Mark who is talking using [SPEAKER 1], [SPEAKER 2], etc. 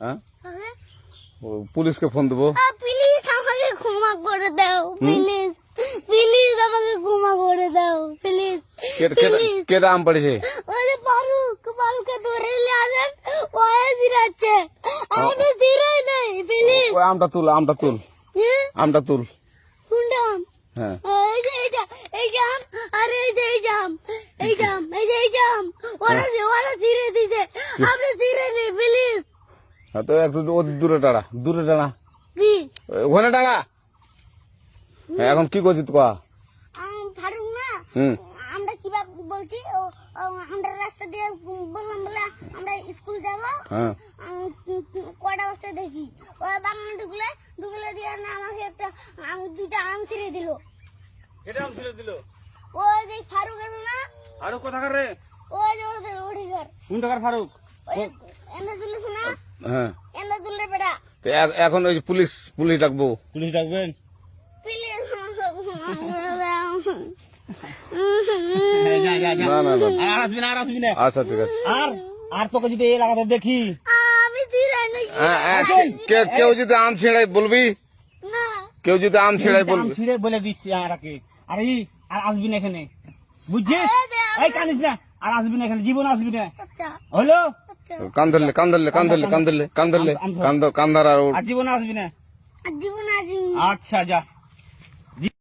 [SPEAKER 1] হ্যাঁ পুলিশকে ফোন দেবো।
[SPEAKER 2] প্লিজ আমাকে ক্ষমা করে দাও, প্লিজ প্লিজ আমাকে ক্ষমা করে দাও, প্লিজ।
[SPEAKER 1] কেটা আম পড়েছে?
[SPEAKER 2] ওই যে ফারুককে ধরে নিয়ে আসেন, ও জিরাচ্ছে, আমি জিরাই নাই, প্লিজ।
[SPEAKER 1] ওই আমটা তুল আমটা তুল
[SPEAKER 2] কোনটা আম?
[SPEAKER 1] হ্যাঁ
[SPEAKER 2] এই যে এই জাম, আর এই যে এই জাম, এই জাম ওরা জিরে দিছে, আপনি জিরে নেই, প্লিজ।
[SPEAKER 1] হ্যাঁ তো একটু দূরে দাঁড়া
[SPEAKER 2] কি
[SPEAKER 1] ওখানে দাঁড়া। হ্যাঁ, এখন কি করছিস তো?
[SPEAKER 2] ফারুক না, আমরা কিভাবে বলছি, আমরা রাস্তা দিয়ে বললাম বলে আমরা স্কুল যাবো,
[SPEAKER 1] হ্যাঁ
[SPEAKER 2] কটা বস্তা দেখি ওই বাগানে ঢুকলে দিয়ে না আমাকে দুইটা আম ছিঁড়ে দিল।
[SPEAKER 3] এটা আম ছিঁড়ে দিল?
[SPEAKER 2] ওই যে ফারুক এলো না,
[SPEAKER 3] ফারুক কোথাকার রে?
[SPEAKER 2] ওই যে ওঠে ঘর,
[SPEAKER 3] কোন টাকার ফারুক?
[SPEAKER 2] এনে তুলিস না,
[SPEAKER 1] হ্যাঁ
[SPEAKER 2] এনে তুললে বেটা।
[SPEAKER 1] তো এখন ওই যে পুলিশ ডাকবো।
[SPEAKER 3] পুলিশ ডাকবেন?
[SPEAKER 2] প্লিজ
[SPEAKER 1] না
[SPEAKER 3] আর আসবি না।
[SPEAKER 1] আচ্ছা ঠিক আছে।
[SPEAKER 3] আর তোকে যদি এই এলাকাতে দেখি,
[SPEAKER 2] আমি ছিঁড়াই নাকি
[SPEAKER 1] কেউ যদি আম ছেড়াই বলবি,
[SPEAKER 2] না,
[SPEAKER 1] কেউ যদি আম ছেড়াই
[SPEAKER 3] আম
[SPEAKER 1] বলবি।
[SPEAKER 3] ছিঁড়ে বলে দিচ্ছি আর আসবি না এখানে, বুঝছিস? এই কানিস না, আর আসবি না এখানে, জীবন আসবি না,
[SPEAKER 2] আচ্ছা
[SPEAKER 3] হলো?
[SPEAKER 2] আচ্ছা,
[SPEAKER 1] কান ধরলে কান্দার আর
[SPEAKER 3] আর জীবন আসবি না।
[SPEAKER 2] জীবন আসি।
[SPEAKER 3] আচ্ছা যা।